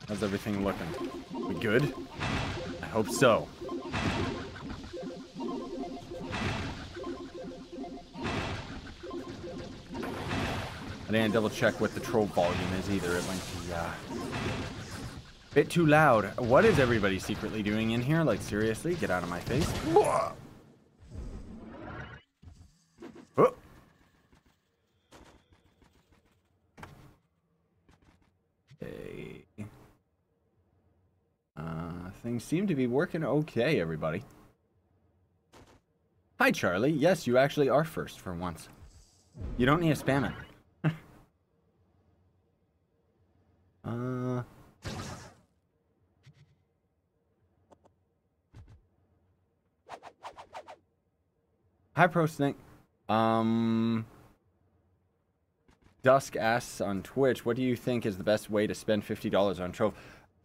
How's everything looking? We good? I hope so. I didn't double check what the Trove volume is either. It might be a bit too loud. What is everybody secretly doing in here? Like, seriously? Get out of my face. Oh. Okay. Things seem to be working okay, everybody. Hi, Charlie. Yes, you actually are first for once. You don't need to spam it. Hi, Pro Snake. Dusk asks on Twitch, what do you think is the best way to spend $50 on Trove?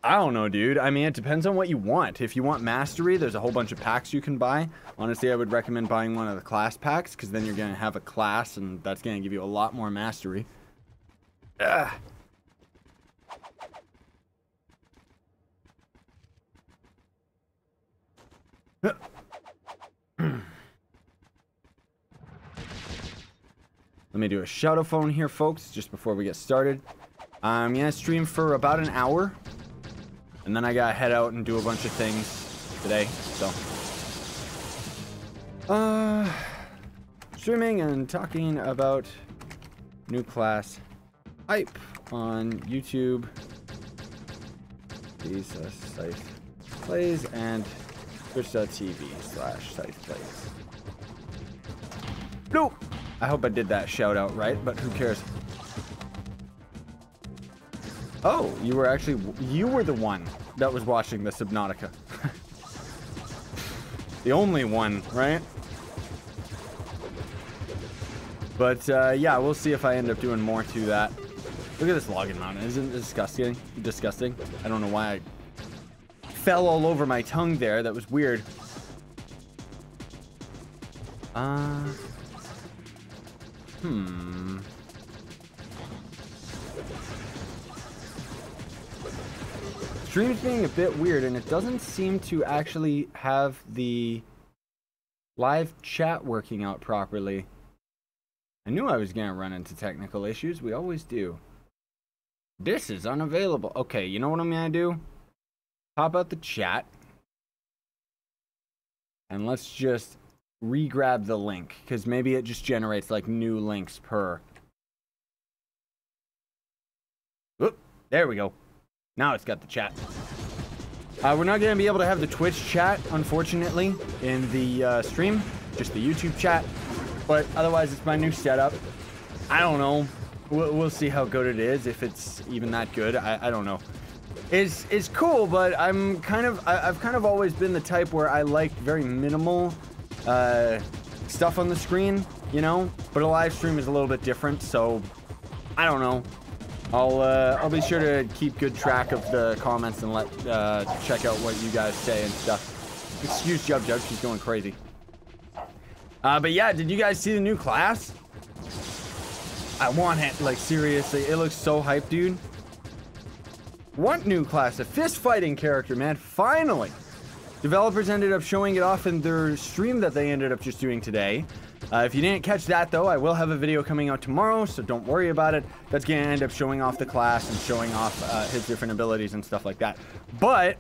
I don't know, dude. I mean, it depends on what you want. If you want mastery, there's a whole bunch of packs you can buy. Honestly, I would recommend buying one of the class packs, because then you're going to have a class, and that's going to give you a lot more mastery. Ugh. Let me do a shout-out phone here, folks, just before we get started. I'm gonna stream for about an hour, and then I gotta head out and do a bunch of things today, so. Streaming and talking about new class hype on YouTube. These Scythe Plays and twitch.tv/Scythe Plays. Nope! I hope I did that shout out right, but who cares? Oh, you were the one that was watching the Subnautica. The only one, right? But yeah, we'll see if I end up doing more to that. Look at this login mountain. Isn't it disgusting? Disgusting. I don't know why I fell all over my tongue there. That was weird. Stream's being a bit weird, and it doesn't seem to actually have the live chat working out properly. I knew I was gonna run into technical issues. We always do. This is unavailable. Okay, you know what I'm gonna do? Pop out the chat. And let's just re-grab the link, because maybe it just generates like new links per. Oop, there we go. Now it's got the chat. We're not going to be able to have the Twitch chat, unfortunately, in the stream. Just the YouTube chat. But otherwise, it's my new setup. I don't know. We'll see how good it is, if it's even that good. I don't know. It's cool, but I've kind of always been the type where I like very minimal stuff on the screen, you know, but a live stream is a little bit different, so I don't know. I'll be sure to keep good track of the comments and check out what you guys say and stuff. Excuse Jub, she's going crazy. But yeah, did you guys see the new class? I want it, like, seriously, it looks so hype, dude. What new class? A fist fighting character, man, finally. Developers ended up showing it off in their stream that they ended up just doing today. If you didn't catch that, though, I will have a video coming out tomorrow, so don't worry about it. That's going to end up showing off the class and showing off his different abilities and stuff like that. But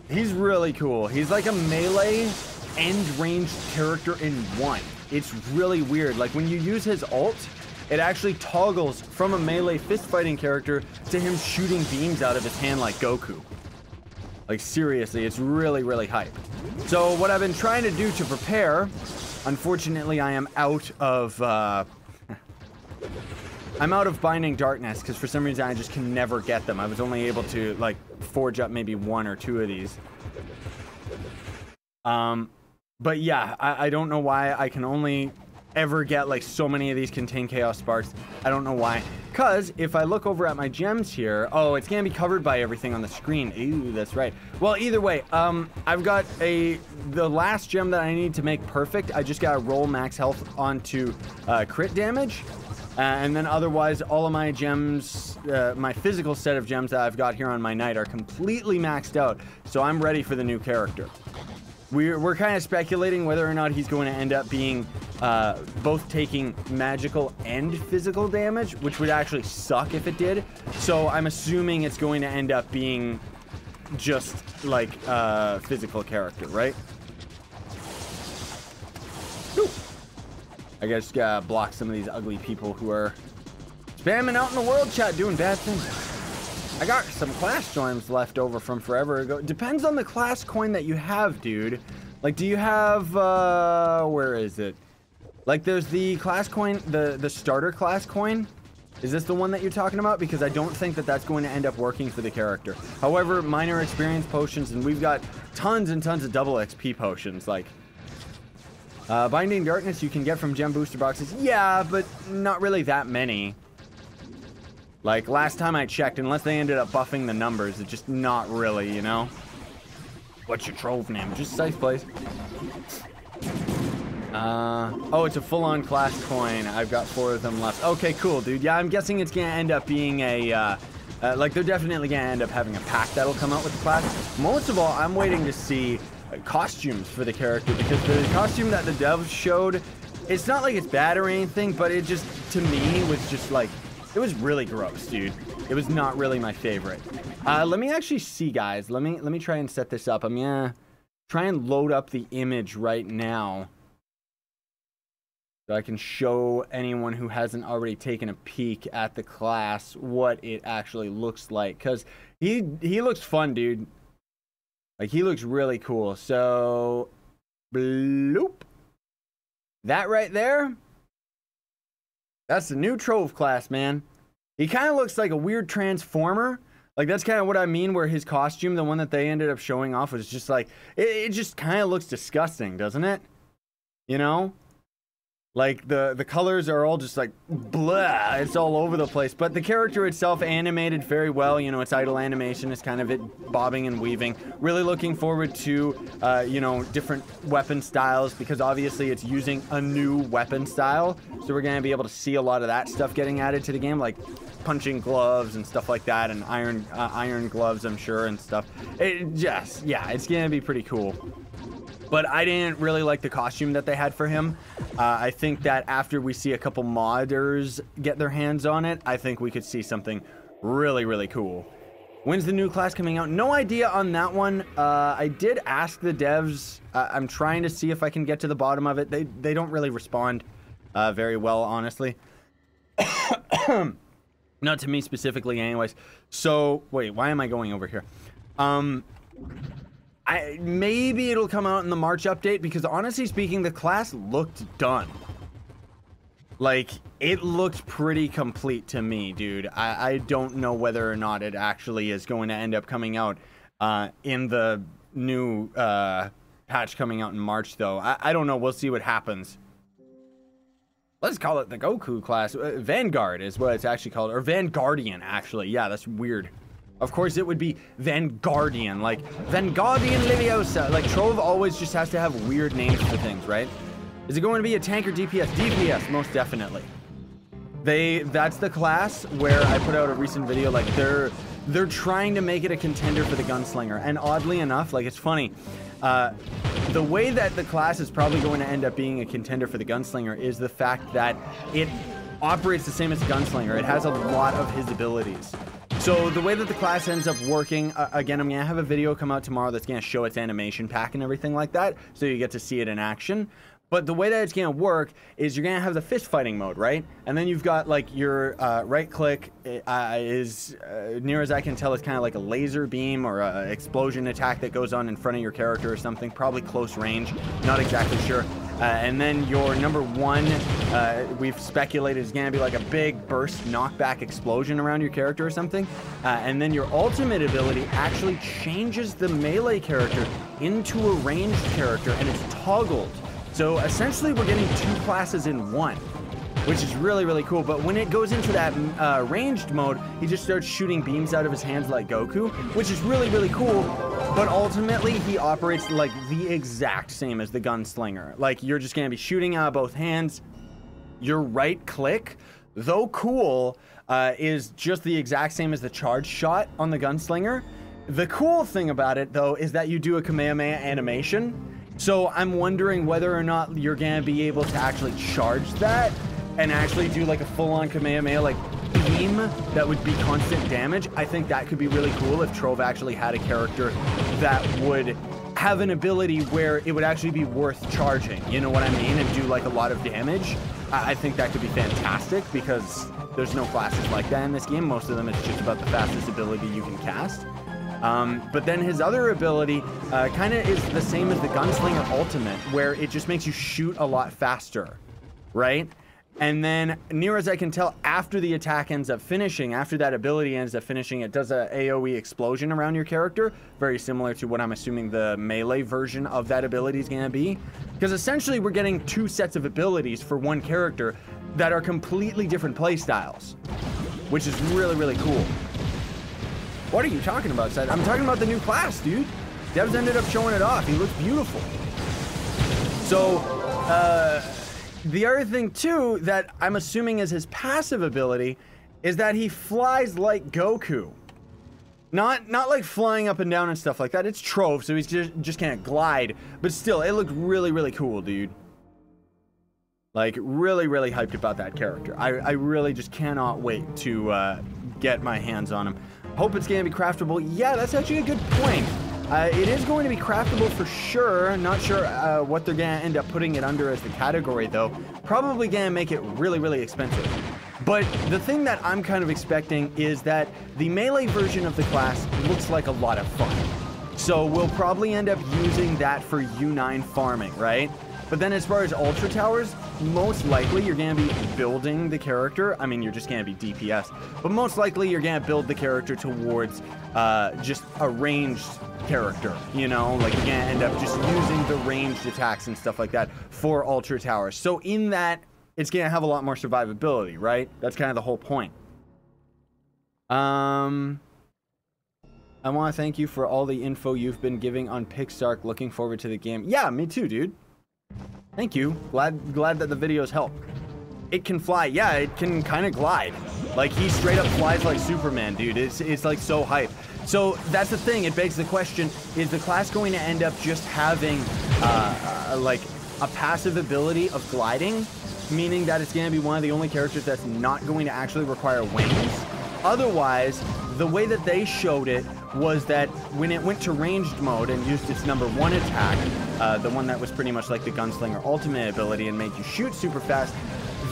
he's really cool. He's like a melee end-range character in one. It's really weird. Like, when you use his ult, it actually toggles from a melee fist-fighting character to him shooting beams out of his hand like Goku. Like, seriously, it's really, really hype. So what I've been trying to do to prepare, unfortunately, I am out of, I'm out of Binding Darkness, because for some reason I just can never get them. I was only able to, like, forge up maybe 1 or 2 of these. But yeah, I don't know why I can only ever get, like, so many of these contain Chaos Sparks. I don't know why. Because if I look over at my gems here, oh, it's gonna be covered by everything on the screen. Ew, that's right. Well, either way, I've got the last gem that I need to make perfect. I just gotta roll max health onto crit damage. And then otherwise, all of my gems, my physical set of gems that I've got here on my knight are completely maxed out. So I'm ready for the new character. We're kind of speculating whether or not he's going to end up being both taking magical and physical damage, which would actually suck if it did. So I'm assuming it's going to end up being just like a physical character, right? Whew. I guess gotta block some of these ugly people who are spamming out in the world chat doing bad things. I got some class joins left over from forever ago. Depends on the class coin that you have, dude. Like, do you have, where is it? Like, there's the class coin, the starter class coin. Is this the one that you're talking about? Because I don't think that that's going to end up working for the character. However, minor experience potions, and we've got tons and tons of double XP potions, like... Binding Darkness you can get from gem booster boxes. Yeah, but not really that many. Like, last time I checked, unless they ended up buffing the numbers, it's just not really, you know? What's your Trove name? Just safe place. Oh, it's a full-on class coin. I've got 4 of them left. Okay, cool, dude. Yeah, I'm guessing it's gonna end up being a, like, they're definitely gonna end up having a pack that'll come out with the class. Most of all, I'm waiting to see costumes for the character, because the costume that the devs showed, it's not like it's bad or anything, but it just, to me, was just like, it was really gross, dude. It was not really my favorite. Let me actually see, guys. Let me try and set this up. I'm gonna try and load up the image right now so I can show anyone who hasn't already taken a peek at the class what it actually looks like, because he looks fun, dude. Like, he looks really cool. So, bloop. That right there, that's the new Trove class, man. He kind of looks like a weird transformer. Like, that's kind of what I mean, where his costume, the one that they ended up showing off, was just like, it just kind of looks disgusting, doesn't it? You know? Like, the colors are all just like, blah, it's all over the place. But the character itself animated very well. You know, its idle animation is kind of it bobbing and weaving. Really looking forward to, you know, different weapon styles, because obviously it's using a new weapon style. So we're going to be able to see a lot of that stuff getting added to the game, like punching gloves and stuff like that, and iron gloves, I'm sure, and stuff. Yeah, it's going to be pretty cool. But I didn't really like the costume that they had for him. I think that after we see a couple modders get their hands on it, I think we could see something really, really cool. When's the new class coming out? No idea on that one. I did ask the devs. I'm trying to see if I can get to the bottom of it. They don't really respond very well, honestly. Not to me specifically, anyways. So, wait, why am I going over here? Maybe it'll come out in the March update, because honestly speaking, the class looked done. Like, it looked pretty complete to me, dude. I don't know whether or not it actually is going to end up coming out in the new patch coming out in March, though. I don't know. We'll see what happens. Let's call it the Goku class. Vanguard is what it's actually called. Or Vanguardian, actually. Yeah, that's weird. Of course, it would be Vanguardian, like Vanguardian Leviosa. Like, Trove always just has to have weird names for things, right? Is it going to be a tank or DPS? DPS, most definitely. That's the class where I put out a recent video, like, they're trying to make it a contender for the gunslinger. And oddly enough, like, it's funny, the way that the class is probably going to end up being a contender for the gunslinger is the fact that it operates the same as the gunslinger. It has a lot of his abilities. So the way that the class ends up working, again, I'm going to have a video come out tomorrow that's going to show its animation pack and everything like that, so you get to see it in action. But the way that it's going to work is you're going to have the fist fighting mode, right? And then you've got, like, your right click is, near as I can tell, it's kind of like a laser beam or an explosion attack that goes on in front of your character or something, probably close range, not exactly sure. And then your number one, we've speculated, is going to be like a big burst knockback explosion around your character or something. And then your ultimate ability actually changes the melee character into a ranged character, and it's toggled. So essentially we're getting 2 classes in one, which is really, really cool. But when it goes into that ranged mode, he just starts shooting beams out of his hands like Goku, which is really, really cool. But ultimately, he operates like the exact same as the gunslinger. Like, you're just going to be shooting out of both hands. Your right click, though cool, is just the exact same as the charge shot on the gunslinger. The cool thing about it, though, is that you do a Kamehameha animation. So I'm wondering whether or not you're gonna be able to actually charge that and actually do like a full-on Kamehameha like beam that would be constant damage. I think that could be really cool if Trove actually had a character that would have an ability where it would actually be worth charging, you know what I mean, and do like a lot of damage. I think that could be fantastic because there's no classes like that in this game. Most of them, it's just about the fastest ability you can cast. But then his other ability kind of is the same as the Gunslinger Ultimate, where it just makes you shoot a lot faster, right? And then, near as I can tell, after the attack ends up finishing, after that ability ends up finishing, it does a AoE explosion around your character, very similar to what I'm assuming the melee version of that ability is going to be. Because essentially, we're getting 2 sets of abilities for one character that are completely different playstyles, which is really, really cool. What are you talking about, Seth? I'm talking about the new class, dude. Devs ended up showing it off. He looks beautiful. So, the other thing, too, that I'm assuming is his passive ability is that he flies like Goku. Not like flying up and down and stuff like that. It's Trove, so he's just can't glide. But still, it looked really, really cool, dude. Like, really, really hyped about that character. I really just cannot wait to get my hands on him. Hope it's going to be craftable. Yeah, that's actually a good point. It is going to be craftable for sure. Not sure what they're going to end up putting it under as the category, though. Probably going to make it really, really expensive. But the thing that I'm kind of expecting is that the melee version of the class looks like a lot of fun. So we'll probably end up using that for U9 farming, right? But then as far as Ultra Towers, most likely you're going to be building the character. I mean, you're just going to be DPS. But most likely you're going to build the character towards just a ranged character, you know? Like you're going to end up just using the ranged attacks and stuff like that for Ultra Towers. So in that, it's going to have a lot more survivability, right? That's kind of the whole point. I want to thank you for all the info you've been giving on Pixark. Looking forward to the game. Yeah, me too, dude. Thank you. Glad that the videos help. It can fly. Yeah, it can kind of glide. Like, he straight up flies like Superman, dude. It's like so hype. So that's the thing. It begs the question, is the class going to end up just having like a passive ability of gliding? Meaning that it's going to be one of the only characters that's not going to actually require wings? Otherwise, the way that they showed it was that when it went to ranged mode and used its #1 attack, the one that was pretty much like the Gunslinger Ultimate ability and made you shoot super fast,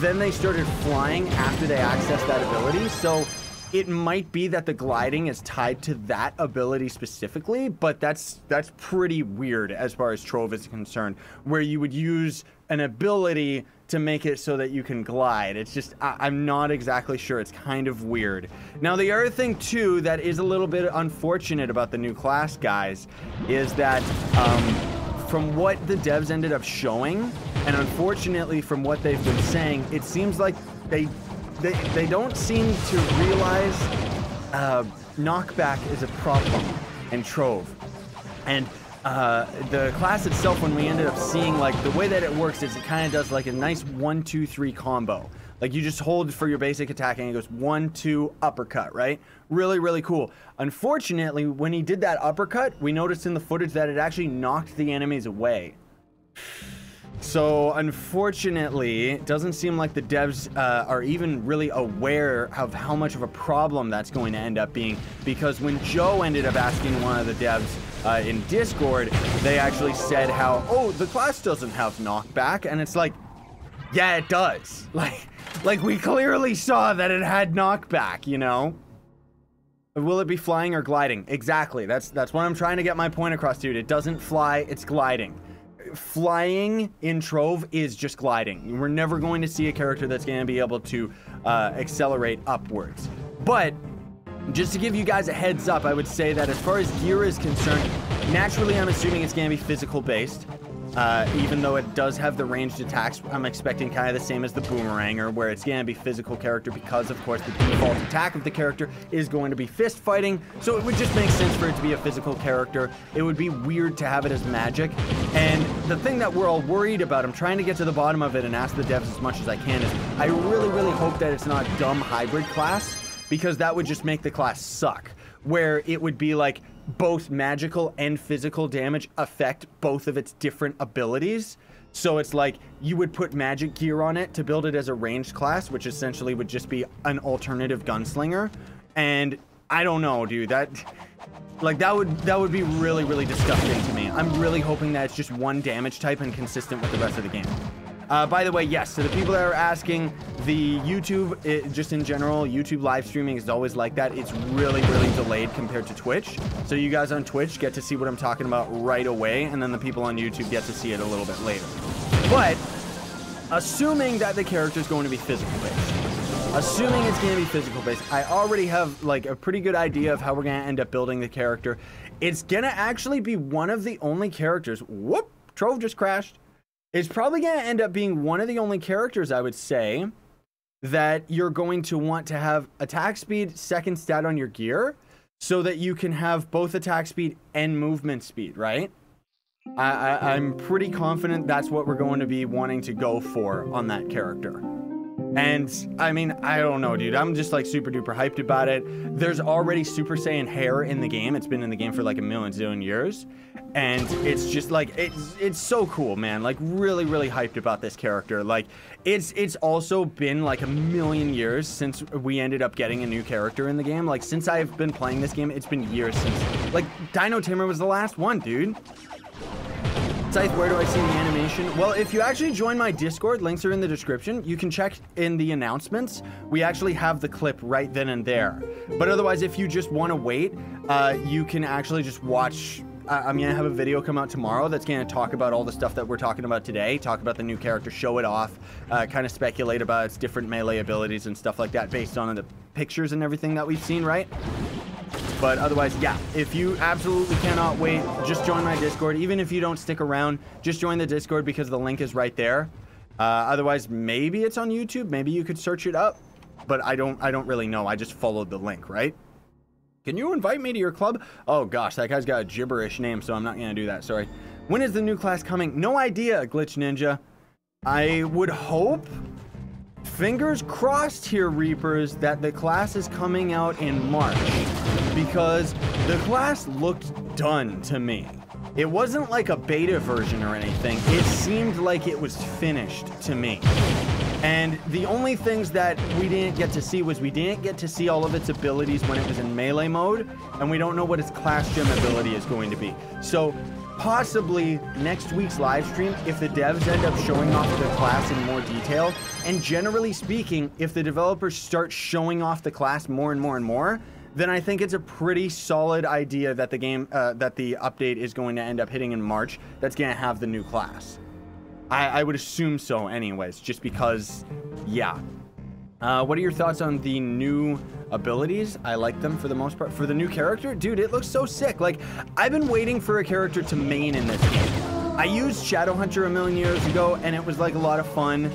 then they started flying after they accessed that ability. So it might be that the gliding is tied to that ability specifically, but that's pretty weird as far as Trove is concerned, where you would use an ability to make it so that you can glide. It's just, I'm not exactly sure. It's kind of weird. Now, the other thing, too, that is a little bit unfortunate about the new class, guys, is that from what the devs ended up showing, and unfortunately from what they've been saying, it seems like they don't seem to realize knockback is a problem in Trove. And the class itself, when we ended up seeing, like, the way that it works is it kind of does like a nice 1-2-3 combo. Like, you just hold for your basic attack and it goes 1-2 uppercut, right? Really, really cool. Unfortunately, when he did that uppercut, we noticed in the footage that it actually knocked the enemies away. So, unfortunately, it doesn't seem like the devs are even really aware of how much of a problem that's going to end up being, because when Joe ended up asking one of the devs in Discord, they actually said how, oh, the class doesn't have knockback, and it's like, yeah, it does. Like we clearly saw that it had knockback, you know? Will it be flying or gliding? Exactly. That's what I'm trying to get my point across, dude. It doesn't fly, it's gliding. Flying in Trove is just gliding. We're never going to see a character that's going to be able to accelerate upwards. But just to give you guys a heads up, I would say that as far as gear is concerned, naturally I'm assuming it's going to be physical based. Even though it does have the ranged attacks, I'm expecting kind of the same as the Boomeranger, where it's going to be physical character because, of course, the default attack of the character is going to be fist fighting. So it would just make sense for it to be a physical character. It would be weird to have it as magic. And the thing that we're all worried about, I'm trying to get to the bottom of it and ask the devs as much as I can, is I really, really hope that it's not dumb hybrid class, because that would just make the class suck. Where it would be like both magical and physical damage affect both of its different abilities. So it's like you would put magic gear on it to build it as a ranged class, which essentially would just be an alternative gunslinger. And I don't know, dude, that would be really, really disgusting to me. I'm really hoping that it's just one damage type and consistent with the rest of the game. By the way, yes, so the people that are asking, the YouTube, just in general, YouTube live streaming is always like that. It's really, really delayed compared to Twitch. So you guys on Twitch get to see what I'm talking about right away, and then the people on YouTube get to see it a little bit later. But, assuming that the character is going to be physical based, assuming it's going to be physical based, I already have like a pretty good idea of how we're going to end up building the character. It's going to actually be one of the only characters. Whoop, Trove just crashed. It's probably going to end up being one of the only characters, I would say, that you're going to want to have attack speed, second stat on your gear, so that you can have both attack speed and movement speed, right? I'm pretty confident that's what we're going to be wanting to go for on that character. And, I mean, I don't know, dude. I'm just, like, super duper hyped about it. There's already Super Saiyan hair in the game. It's been in the game for, like, a million zillion years. And it's just, like, it's so cool, man. Like, really, really hyped about this character. Like, it's also been, like, a million years since we ended up getting a new character in the game. Like, since I've been playing this game, it's been years since... Like, Dino Tamer was the last one, dude. Scythe, where do I see the animation? Well, if you actually join my Discord, links are in the description. You can check in the announcements. We actually have the clip right then and there. But otherwise, if you just want to wait, you can actually just watch... I'm going to have a video come out tomorrow that's going to talk about all the stuff that we're talking about today, talk about the new character, show it off, kind of speculate about its different melee abilities and stuff like that based on the pictures and everything that we've seen, right? But otherwise, yeah, if you absolutely cannot wait, just join my Discord. Even if you don't stick around, just join the Discord because the link is right there. Otherwise, maybe it's on YouTube. Maybe you could search it up. But I don't really know. I just followed the link, right? Can you invite me to your club? Oh, gosh, that guy's got a gibberish name, so I'm not going to do that. Sorry. When is the new class coming? No idea, Glitch Ninja. I would hope... Fingers crossed here, Reapers, that the class is coming out in March, because the class looked done to me. It wasn't like a beta version or anything. It seemed like it was finished to me. And the only things that we didn't get to see was we didn't get to see all of its abilities when it was in melee mode, and we don't know what its class gem ability is going to be. So possibly next week's live stream, if the devs end up showing off the class in more detail, and generally speaking, if the developers start showing off the class more and more and more, then I think it's a pretty solid idea that the game, that the update is going to end up hitting in March that's going to have the new class. I would assume so anyways, just because, yeah. What are your thoughts on the new abilities? I like them for the most part. For the new character, dude, it looks so sick. Like, I've been waiting for a character to main in this game. I used Shadowhunter a million years ago, and it was like a lot of fun.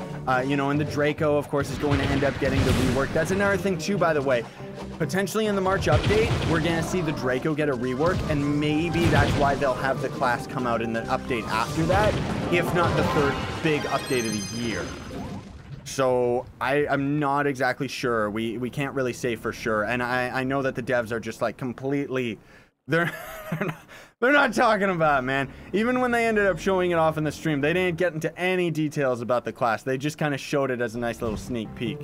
You know, and the Draco, of course, is going to end up getting the rework. That's another thing too, by the way. Potentially in the March update, we're gonna see the Draco get a rework, and maybe that's why they'll have the class come out in the update after that, if not the third big update of the year. So I'm not exactly sure. We can't really say for sure, and I know that the devs are just like completely, they're not talking about it, man. Even when they ended up showing it off in the stream, they didn't get into any details about the class. They just kind of showed it as a nice little sneak peek.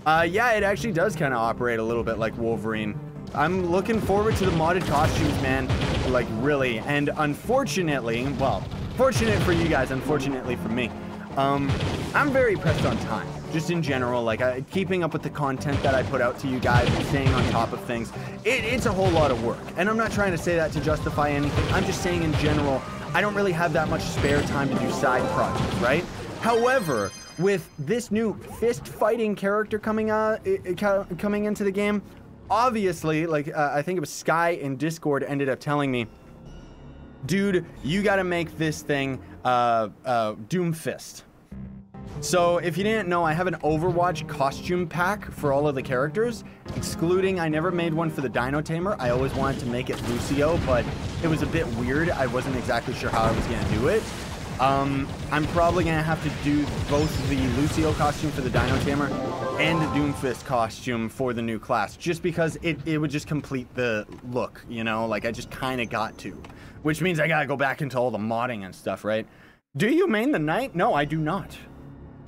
Yeah, it actually does kind of operate a little bit like Wolverine. I'm looking forward to the modded costumes, man. Like, really. And unfortunately, well, fortunate for you guys, unfortunately for me, I'm very pressed on time. Just in general, like, keeping up with the content that I put out to you guys and staying on top of things, it's a whole lot of work. And I'm not trying to say that to justify anything. I'm just saying in general, I don't really have that much spare time to do side projects, right? However, with this new fist fighting character coming into the game, obviously, like, I think it was Sky in Discord ended up telling me, dude, you gotta make this thing Doomfist. So if you didn't know, I have an Overwatch costume pack for all of the characters, excluding, I never made one for the Dino Tamer. I always wanted to make it Lucio, but it was a bit weird. I wasn't exactly sure how I was going to do it. I'm probably going to have to do both the Lucio costume for the Dino Tamer and the Doomfist costume for the new class, just because it would just complete the look, you know? Like, I just kind of got to. Which means I got to go back into all the modding and stuff, right? Do you main the Knight? No, I do not.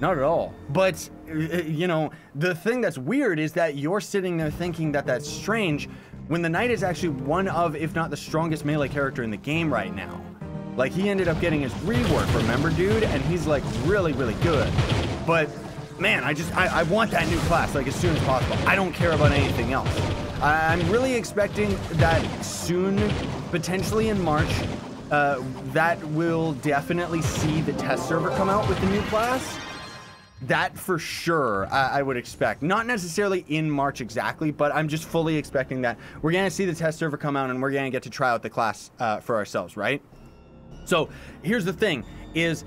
Not at all. But, you know, the thing that's weird is that you're sitting there thinking that that's strange when the Knight is actually one of, if not the strongest melee character in the game right now. Like, he ended up getting his rework, remember, dude? And he's, like, really, really good. But, man, I want that new class, like, as soon as possible. I don't care about anything else. I'm really expecting that soon, potentially in March, that will definitely see the test server come out with the new class. That for sure, I would expect. Not necessarily in March exactly, but I'm just fully expecting that we're going to see the test server come out and we're going to get to try out the class for ourselves, right? So here's the thing, is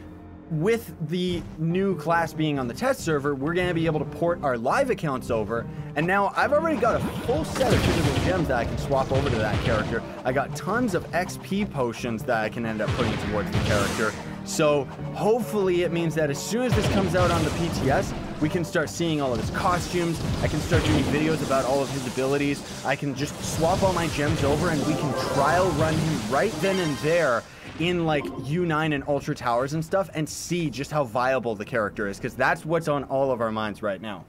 with the new class being on the test server, we're going to be able to port our live accounts over. And now I've already got a full set of physical gems that I can swap over to that character. I got tons of XP potions that I can end up putting towards the character. So hopefully it means that as soon as this comes out on the PTS, we can start seeing all of his costumes. I can start doing videos about all of his abilities. I can just swap all my gems over and we can trial run him right then and there in like U9 and Ultra Towers and stuff and see just how viable the character is, because that's what's on all of our minds right now.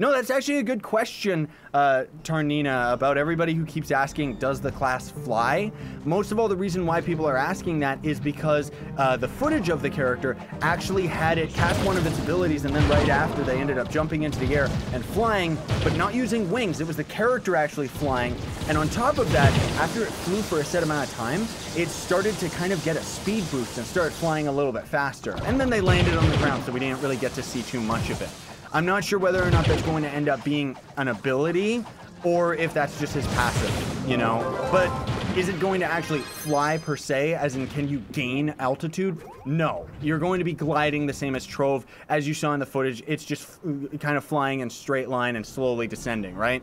No, that's actually a good question, Tarnina, about everybody who keeps asking, does the class fly? Most of all, the reason why people are asking that is because the footage of the character actually had it cast one of its abilities, and then right after they ended up jumping into the air and flying, but not using wings. It was the character actually flying, and on top of that, after it flew for a set amount of time, it started to kind of get a speed boost and started flying a little bit faster. And then they landed on the ground, so we didn't really get to see too much of it. I'm not sure whether or not that's going to end up being an ability or if that's just his passive, you know? But is it going to actually fly per se, as in can you gain altitude? No. You're going to be gliding the same as Trove. As you saw in the footage, it's just kind of flying in straight line and slowly descending, right?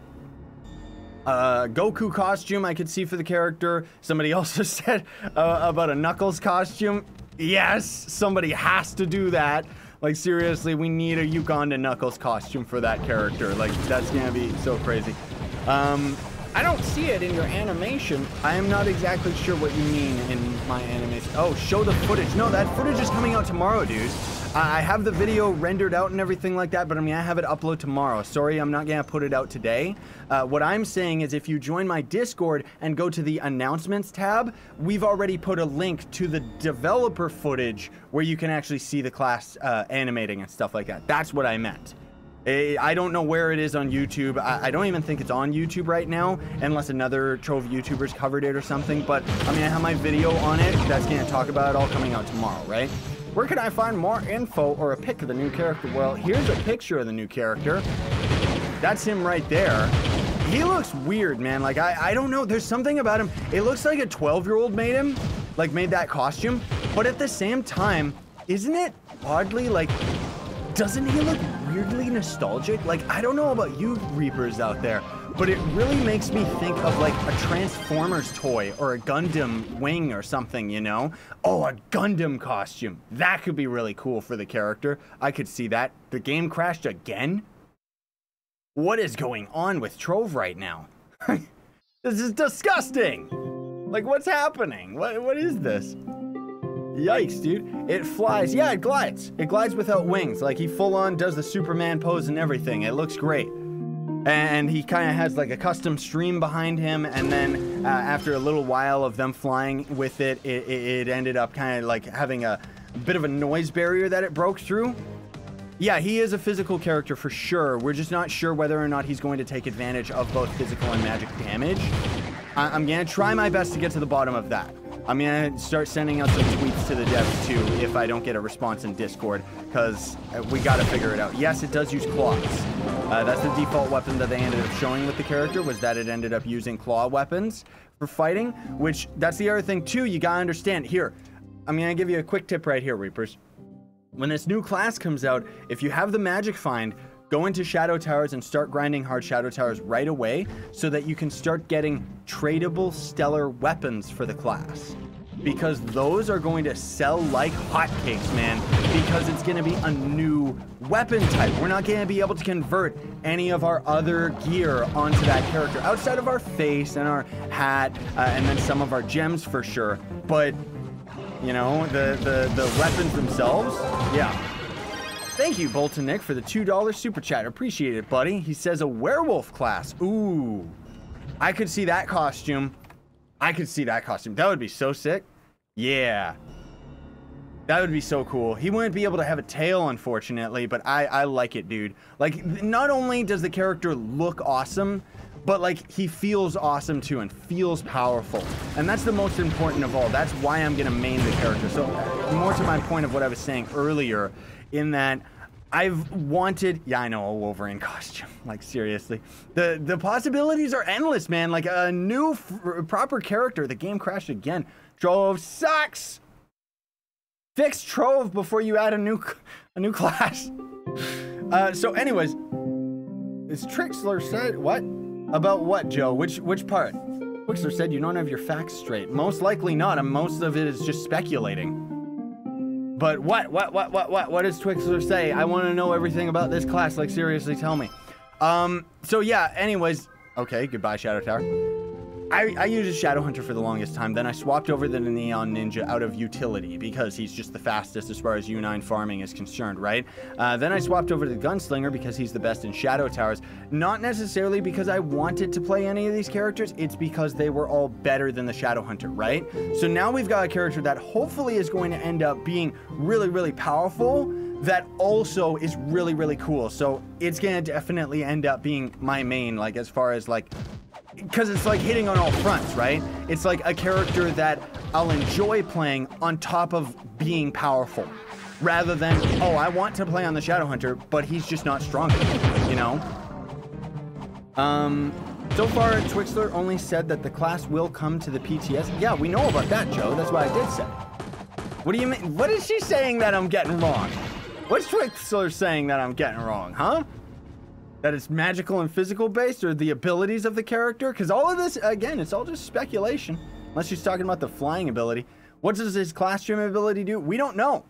Goku costume I could see for the character. Somebody also said about a Knuckles costume. Yes, somebody has to do that. Like, seriously, we need a Uganda Knuckles costume for that character. Like, that's gonna be so crazy. I don't see it in your animation. I am not exactly sure what you mean in my animation. Oh, show the footage. No, that footage is coming out tomorrow, dude. I have the video rendered out and everything like that, but I'm gonna have it upload tomorrow. Sorry, I'm not gonna put it out today. What I'm saying is if you join my Discord and go to the announcements tab, we've already put a link to the developer footage where you can actually see the class animating and stuff like that. That's what I meant. I don't know where it is on YouTube. I don't even think it's on YouTube right now, unless another Trove YouTubers covered it or something. But I mean, I have my video on it that's gonna talk about it all coming out tomorrow, right? Where can I find more info or a pic of the new character? Well, here's a picture of the new character. That's him right there. He looks weird, man. Like, I don't know. There's something about him. It looks like a 12-year-old made him, like made that costume. But at the same time, isn't it oddly, like, doesn't he look weirdly nostalgic? Like, I don't know about you Reapers out there, but it really makes me think of like a Transformers toy or a Gundam wing or something, you know? Oh, a Gundam costume. That could be really cool for the character. I could see that. The game crashed again? What is going on with Trove right now? This is disgusting. Like, what's happening? What is this? Yikes, dude. It flies. Yeah, it glides. It glides without wings. Like, he full on does the Superman pose and everything. It looks great. And he kind of has like a custom stream behind him, and then after a little while of them flying with it, it ended up kind of like having a bit of a noise barrier that it broke through. Yeah, he is a physical character for sure. We're just not sure whether or not he's going to take advantage of both physical and magic damage. I'm going to try my best to get to the bottom of that. I'm going to start sending out some tweets to the devs too if I don't get a response in Discord, because we got to figure it out. Yes, it does use claws. That's the default weapon that they ended up showing with the character, was that it ended up using claw weapons for fighting, which that's the other thing too. You got to understand here. I'm gonna give you a quick tip right here, Reapers. When this new class comes out, if you have the magic find, go into Shadow Towers and start grinding hard Shadow Towers right away so that you can start getting tradable stellar weapons for the class. Because those are going to sell like hotcakes, man, because it's going to be a new weapon type. We're not going to be able to convert any of our other gear onto that character outside of our face and our hat and then some of our gems for sure. But, you know, the weapons themselves, yeah. Thank you, Bolton Nick, for the $2 super chat. Appreciate it, buddy. He says a werewolf class. Ooh, I could see that costume. I could see that costume. That would be so sick. Yeah. That would be so cool. He wouldn't be able to have a tail, unfortunately, but I like it, dude. Like, not only does the character look awesome, but, like, he feels awesome, too, and feels powerful. And that's the most important of all. That's why I'm going to main the character. So, more to my point of what I was saying earlier, in that I've wanted, yeah, I know, a Wolverine costume, like, seriously. The possibilities are endless, man. Like, a new proper character. The game crashed again. Trove sucks. Fix Trove before you add a new class. So anyways, is Trixler said what? About what, Joe? Which part? Trixler said you don't have your facts straight. Most likely not, and most of it is just speculating. But what does Twixler say? I want to know everything about this class. Like, seriously, tell me. So yeah, anyways. Okay, goodbye, Shadow Tower. I used a Shadow Hunter for the longest time. Then I swapped over to the Neon Ninja out of utility because he's just the fastest as far as U9 farming is concerned, right? Then I swapped over to the Gunslinger because he's the best in Shadow Towers. Not necessarily because I wanted to play any of these characters. It's because they were all better than the Shadow Hunter, right? So now we've got a character that hopefully is going to end up being really, really powerful, that also is really, really cool. So it's going to definitely end up being my main, like, as far as, like, because it's like hitting on all fronts, right? It's like a character that I'll enjoy playing on top of being powerful, rather than, oh, I want to play on the Shadow Hunter, but he's just not strong enough, you know? So far, Twixler only said that the class will come to the PTS. Yeah, we know about that, Joe. That's why I did say. What do you mean? What is she saying that I'm getting wrong? What's Twixler saying that I'm getting wrong, huh? That it's magical and physical based, or the abilities of the character? Because all of this, again, it's all just speculation. Unless she's talking about the flying ability. What does his class trim ability do? We don't know.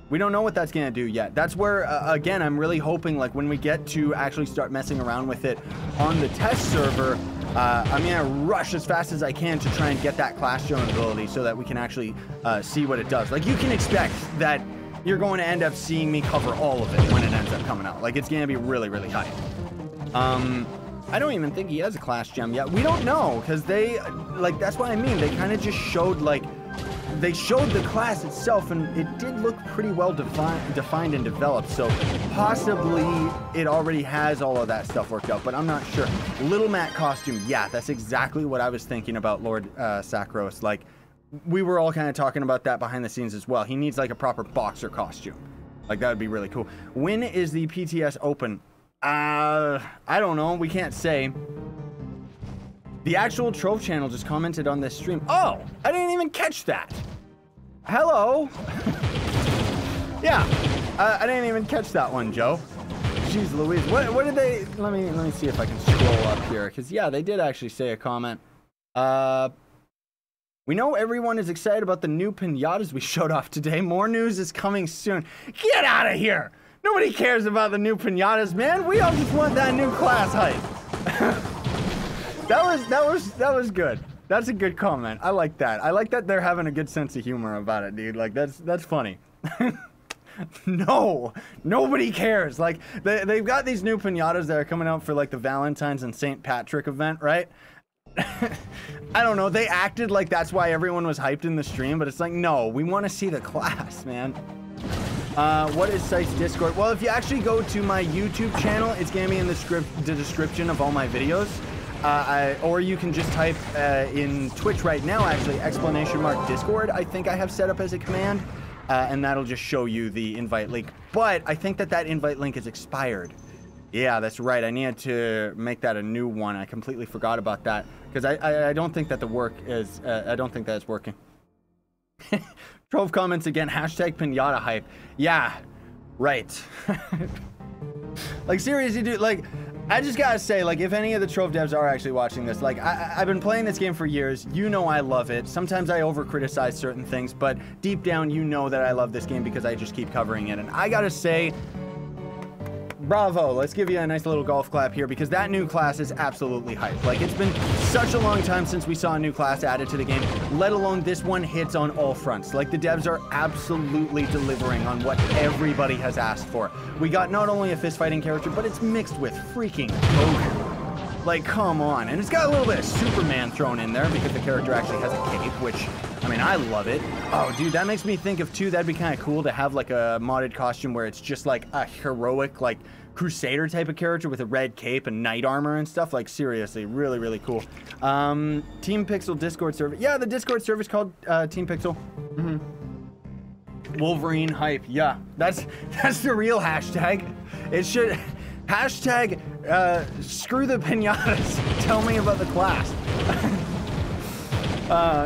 We don't know what that's going to do yet. That's where, again, I'm really hoping, like, when we get to actually start messing around with it on the test server, I'm going to rush as fast as I can to try and get that class trim ability so that we can actually see what it does. Like, you can expect that you're going to end up seeing me cover all of it when it ends up coming out. Like, it's going to be really, really hype. I don't even think he has a class gem yet. We don't know, because they, like, that's what I mean. They kind of just showed, like, they showed the class itself, and it did look pretty well defined and developed. So possibly it already has all of that stuff worked out, but I'm not sure. Little Matt costume, yeah, that's exactly what I was thinking about, Lord Sacros. Like, we were all kind of talking about that behind the scenes as well. He needs, like, a proper boxer costume. Like, that would be really cool. When is the PTS open? I don't know. We can't say. The actual Trove channel just commented on this stream. Oh, I didn't even catch that. Hello. Yeah, I didn't even catch that one, Joe. Jeez Louise. What did they? Let me see if I can scroll up here, because yeah, they did actually say a comment. We know everyone is excited about the new pinatas we showed off today. More news is coming soon. Get out of here. Nobody cares about the new pinatas, man. We all just want that new class hype. that was good. That's a good comment. I like that. I like that they're having a good sense of humor about it, dude. Like, that's funny. No, nobody cares. Like, they've got these new pinatas that are coming out for, like, the Valentine's and St. Patrick event, right? I don't know. They acted like that's why everyone was hyped in the stream, but it's like, no, we want to see the class, man. What is Site's Discord? Well, if you actually go to my YouTube channel, it's going to be in the description of all my videos. Or you can just type in Twitch right now, actually, !Discord, I think I have set up as a command. And that'll just show you the invite link. But I think that invite link is expired. Yeah, that's right. I needed to make that a new one. I completely forgot about that. Because I don't think that the work is... I don't think that it's working. Trove comments again, hashtag pinata hype. Yeah, right. Like, seriously, dude, like, I just gotta say, like, if any of the Trove devs are actually watching this, like, I've been playing this game for years. You know I love it. Sometimes I over-criticize certain things, but deep down, you know that I love this game because I just keep covering it. And I gotta say, bravo. Let's give you a nice little golf clap here because that new class is absolutely hype. Like, it's been such a long time since we saw a new class added to the game, let alone this one hits on all fronts. Like, the devs are absolutely delivering on what everybody has asked for. We got not only a fist-fighting character, but it's mixed with freaking Goku. Like, come on. And it's got a little bit of Superman thrown in there because the character actually has a cape, which, I mean, I love it. Oh, dude, that makes me think of, too, that'd be kind of cool to have, like, a modded costume where it's just, like, a heroic, like, Crusader type of character with a red cape and knight armor and stuff. Like, seriously, really, really cool. Team Pixel Discord server. Yeah, the Discord server's called Team Pixel. Wolverine hype. Yeah, that's the real hashtag. It should hashtag screw the pinatas. Tell me about the class.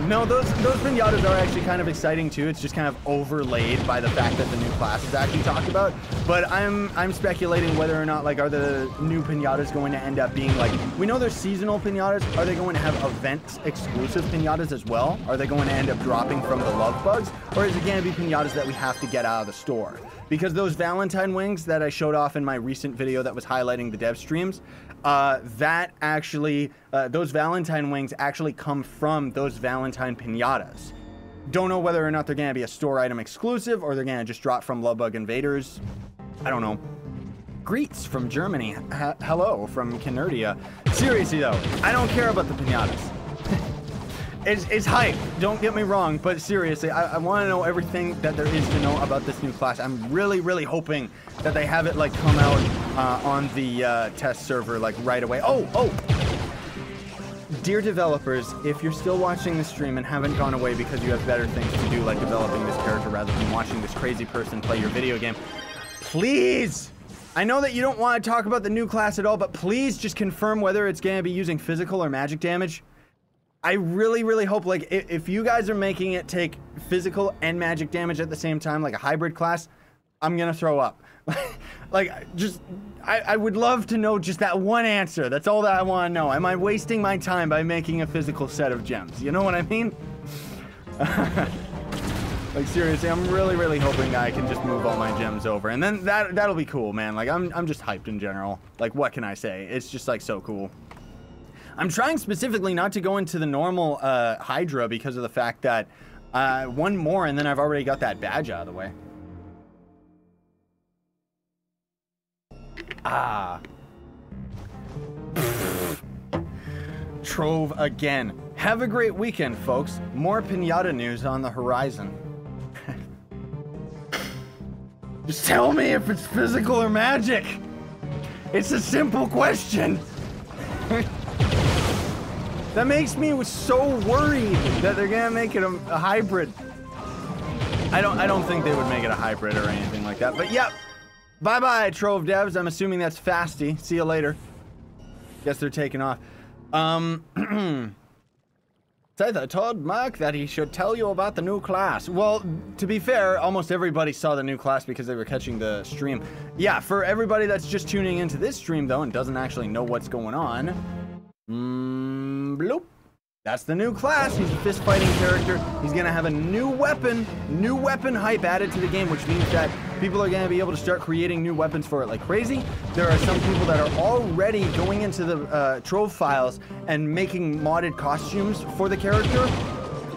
No, those pinatas are actually kind of exciting too. It's just kind of overlaid by the fact that the new class is actually talked about. But I'm speculating whether or not, like, are the new pinatas going to end up being, like, we know there's seasonal pinatas. Are they going to have event exclusive pinatas as well? Are they going to end up dropping from the love bugs? Or is it going to be pinatas that we have to get out of the store? Because those Valentine wings that I showed off in my recent video that was highlighting the dev streams, that actually, those Valentine wings actually come from those Valentine pinatas. Don't know whether or not they're gonna be a store item exclusive or they're gonna just drop from Lovebug Invaders. I don't know. Greets from Germany. Hello from Canardia. Seriously though, I don't care about the pinatas. It's hype, don't get me wrong, but seriously, I want to know everything that there is to know about this new class. I'm really, really hoping that they have it, like, come out on the test server, like, right away. Oh! Dear developers, if you're still watching the stream and haven't gone away because you have better things to do, like developing this character rather than watching this crazy person play your video game, please! I know that you don't want to talk about the new class at all, but please just confirm whether it's going to be using physical or magic damage. I really, really hope, like, if you guys are making it take physical and magic damage at the same time, like a hybrid class, I'm gonna throw up. Like, just, I would love to know just that one answer. That's all that I want to know. Am I wasting my time by making a physical set of gems? You know what I mean? Like, seriously, I'm really, really hoping that I can just move all my gems over. And then that'll be cool, man. Like, I'm just hyped in general. Like, what can I say? It's just, like, so cool. I'm trying specifically not to go into the normal Hydra because of the fact that one more and then I've already got that badge out of the way. Trove again. Have a great weekend, folks. More pinata news on the horizon. Just tell me if it's physical or magic. It's a simple question. That makes me so worried that they're gonna make it a hybrid. I don't think they would make it a hybrid or anything like that. But yep. Bye-bye, Trove devs. I'm assuming that's Fasty. See you later. Guess they're taking off. Scyther told Mark that he should tell you about the new class. Well, to be fair, almost everybody saw the new class because they were catching the stream. Yeah, for everybody that's just tuning into this stream, though, and doesn't actually know what's going on, bloop. That's the new class. He's a fist-fighting character. He's gonna have a new weapon hype added to the game, which means that people are gonna be able to start creating new weapons for it like crazy. There are some people that are already going into the Trove files and making modded costumes for the character.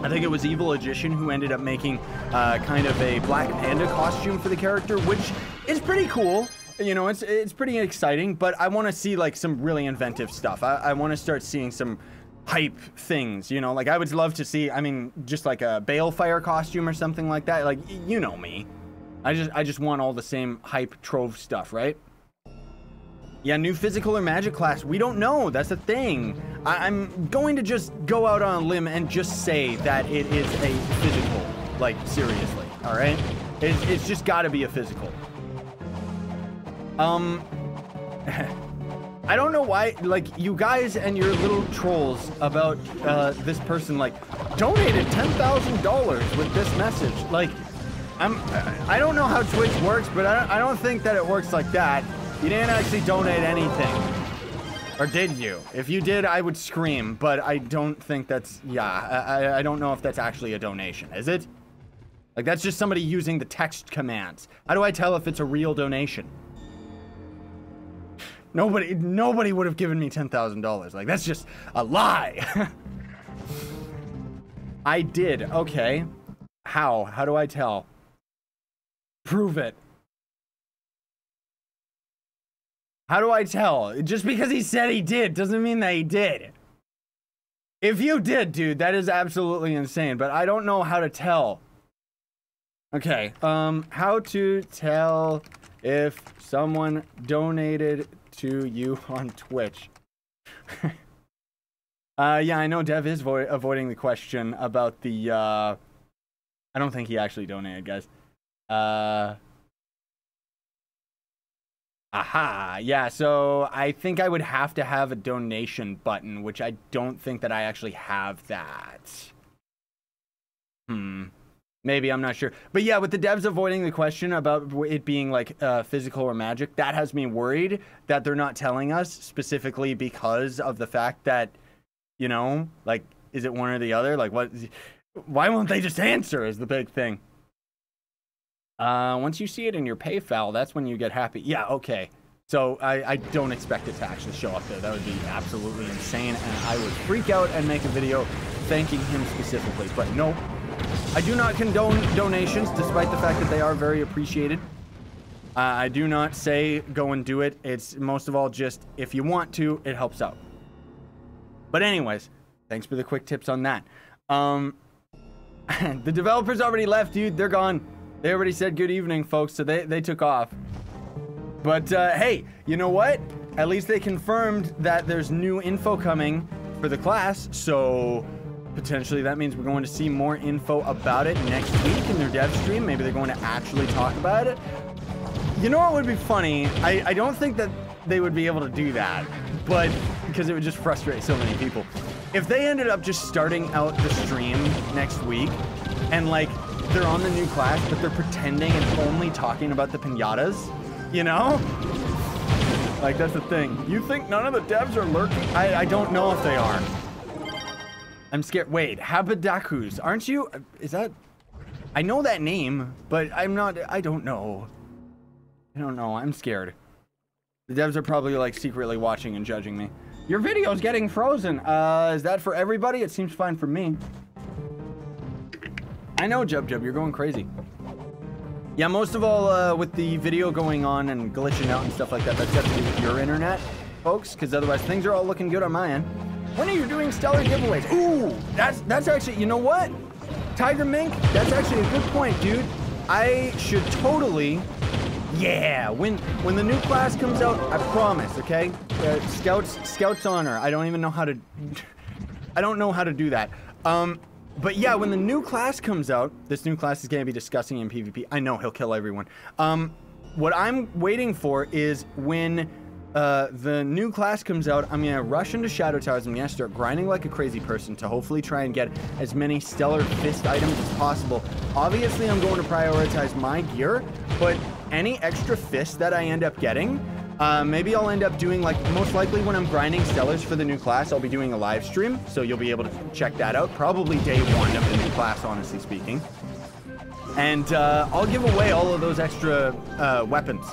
I think it was Evil Magician who ended up making kind of a Black Panda costume for the character, which is pretty cool. You know, it's pretty exciting, but I want to see like some really inventive stuff. I want to start seeing some hype things, you know, like I would love to see, I mean, just like a Balefire costume or something like that. Like, you know me. I just want all the same hype Trove stuff, right? Yeah, new physical or magic class. We don't know. That's the thing. I'm going to just go out on a limb and just say that it is a physical. Like, seriously. All right? It's just got to be a physical. I don't know why, like, you guys and your little trolls about this person, like, donated $10,000 with this message. Like, I don't know how Twitch works, but I don't think that it works like that. You didn't actually donate anything. Or did you? If you did, I would scream, but I don't think that's, yeah, I don't know if that's actually a donation, is it? Like, that's just somebody using the text commands. How do I tell if it's a real donation? Nobody would have given me $10,000. Like, that's just a lie. I did. Okay. How? How do I tell? Prove it. How do I tell? Just because he said he did doesn't mean that he did. If you did, dude, that is absolutely insane, but I don't know how to tell. Okay, how to tell if someone donated to you on Twitch. Yeah, I know Dev is avoiding the question about the, I don't think he actually donated, guys. Aha, yeah, so I think I would have to have a donation button, which I don't think that I actually have that. Maybe, I'm not sure. But yeah, with the devs avoiding the question about it being like physical or magic, that has me worried that they're not telling us specifically because of the fact that, you know, like, is it one or the other? Like, what? Why won't they just answer is the big thing. Once you see it in your pay file, that's when you get happy. Yeah, okay. So I don't expect it to actually show up there. That would be absolutely insane, and I would freak out and make a video thanking him specifically. But no, I do not condone donations, despite the fact that they are very appreciated. I do not say go and do it. It's most of all just, if you want to, it helps out. But anyways, thanks for the quick tips on that. The developers already left, dude. They're gone. They already said good evening, folks, so they took off. But, hey, you know what? At least they confirmed that there's new info coming for the class, so potentially that means we're going to see more info about it next week in their dev stream. Maybe they're going to actually talk about it. You know what would be funny? I don't think that they would be able to do that, but because it would just frustrate so many people. If they ended up just starting out the stream next week and, like, they're on the new class, but they're pretending and only talking about the pinatas, you know? Like, that's the thing. You think none of the devs are lurking? I don't know if they are. I'm scared. Wait, Habadakus, aren't you? Is that? I know that name, but I'm not, I don't know. I don't know, I'm scared. The devs are probably, like, secretly watching and judging me. Your video's getting frozen. Is that for everybody? It seems fine for me. I know, Jub, you're going crazy. Yeah, most of all, with the video going on and glitching out and stuff like that, that's got to do with your internet, folks, because otherwise things are all looking good on my end. When are you doing stellar giveaways? Ooh, that's actually, you know what? Tiger Mink, that's actually a good point, dude. I should totally, yeah, when the new class comes out, I promise, okay? Scouts Honor, I don't even know how to, I don't know how to do that. But yeah, when the new class comes out, this new class is going to be discussing in PvP. I know he'll kill everyone. What I'm waiting for is when the new class comes out, I'm going to rush into Shadow Towers. I'm going to start grinding like a crazy person to hopefully try and get as many stellar fist items as possible. Obviously, I'm going to prioritize my gear, but any extra fists that I end up getting, maybe I'll end up doing, like, most likely when I'm grinding stellars for the new class, I'll be doing a live stream, so you'll be able to check that out. Probably day one of the new class, honestly speaking. And I'll give away all of those extra weapons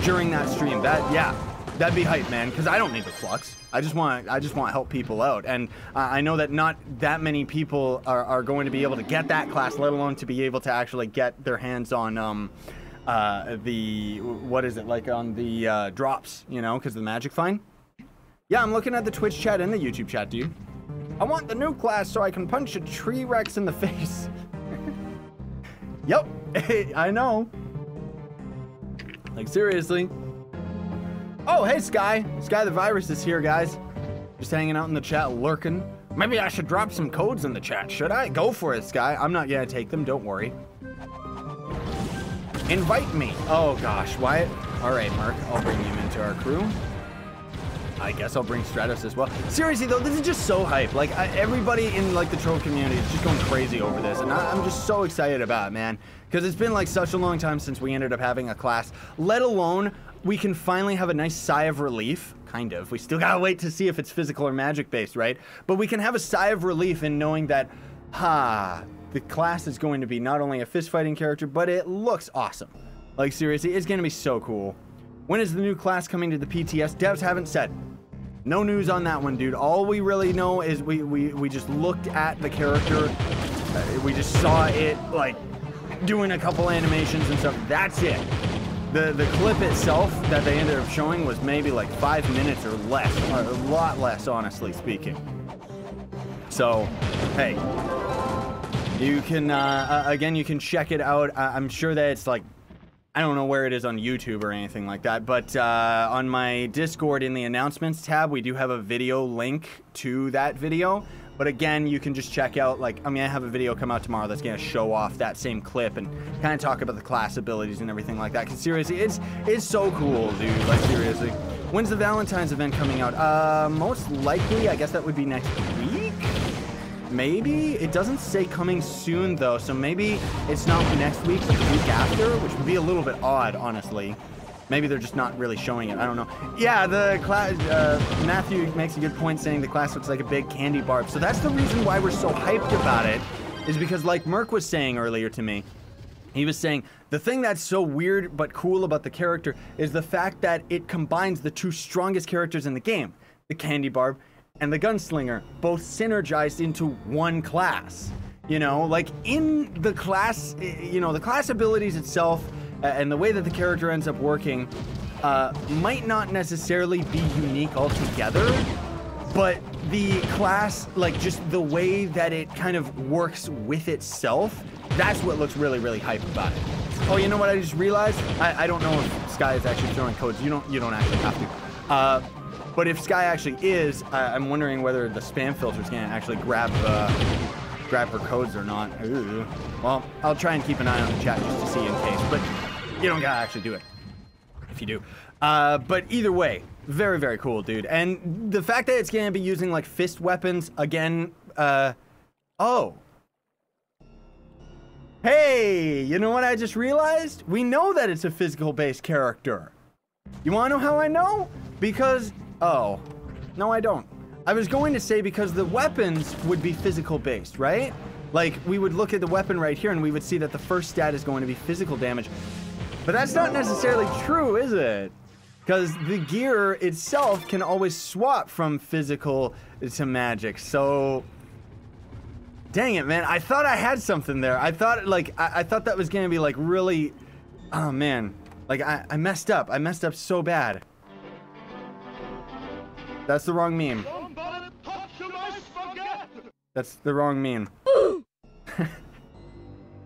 during that stream. Yeah, that'd be hype, man, because I don't need the flux. I just want to help people out, and I know that not that many people are going to be able to get that class, let alone to be able to actually get their hands on the, what is it, like on the drops, you know, because of the magic find. Yeah, I'm looking at the Twitch chat and the YouTube chat, dude. I want the new class so I can punch a tree Rex in the face. Yep, I know. Like, seriously. Oh, hey, Sky. Sky the Virus is here, guys. Just hanging out in the chat, lurking. Maybe I should drop some codes in the chat, should I? Go for it, Sky. I'm not gonna take them, don't worry. Invite me. Oh gosh, Wyatt. All right, Mark, I'll bring you into our crew. I guess I'll bring Stratos as well. Seriously though, this is just so hype. Like everybody in like the Trove community is just going crazy over this, and I'm just so excited about it, man. Because it's been like such a long time since we ended up having a class, let alone we can finally have a nice sigh of relief. Kind of. We still gotta wait to see if it's physical or magic based, right? But we can have a sigh of relief in knowing that, the class is going to be not only a fist fighting character, but it looks awesome. Like seriously, it's gonna be so cool. When is the new class coming to the PTS? Devs haven't said. No news on that one, dude. All we really know is we just looked at the character. We just saw it like doing a couple animations and stuff. That's it. The clip itself that they ended up showing was maybe like 5 minutes or less, or a lot less, honestly speaking. So, hey, you can again, you can check it out. I'm sure that it's like, I don't know where it is on YouTube or anything like that, but on my Discord in the announcements tab, we do have a video link to that video. But again, you can just check out, like, I mean, I have a video come out tomorrow that's going to show off that same clip and kind of talk about the class abilities and everything like that. Because seriously, it's so cool, dude. Like, seriously. When's the Valentine's event coming out? Most likely, I guess that would be next week? Maybe? It doesn't say coming soon, though, so maybe it's not next week, but the week after, which would be a little bit odd, honestly. Maybe they're just not really showing it. I don't know. Yeah, the class, Matthew makes a good point saying the class looks like a big candy bar. So that's the reason why we're so hyped about it, is because like Merc was saying earlier to me, he was saying the thing that's so weird but cool about the character is the fact that it combines the two strongest characters in the game, the Candy Barb and the Gunslinger, both synergized into one class. You know, like in the class, you know, the class abilities itself, and the way that the character ends up working might not necessarily be unique altogether, but the class, like just the way that it kind of works with itself, that's what looks really, really hype about it. Oh, you know what I just realized? I don't know if Sky is actually throwing codes. You don't actually have to. But if Sky actually is, I'm wondering whether the spam filter is going to actually grab her codes or not. Ooh. Well, I'll try and keep an eye on the chat just to see in case, but you don't gotta actually do it if you do. But either way, very, very cool, dude. And the fact that it's gonna be using like fist weapons again, oh. Hey, you know what I just realized? We know that it's a physical-based character. You wanna know how I know? Because, oh, no I don't. I was going to say because the weapons would be physical-based, right? Like, we would look at the weapon right here and we would see that the first stat is going to be physical damage. But that's not necessarily true, is it? Because the gear itself can always swap from physical to magic, so... Dang it, man. I thought I had something there. I thought, like, I thought that was going to be, like, really... Oh, man. Like, I messed up. I messed up so bad. That's the wrong meme. That's the wrong meme.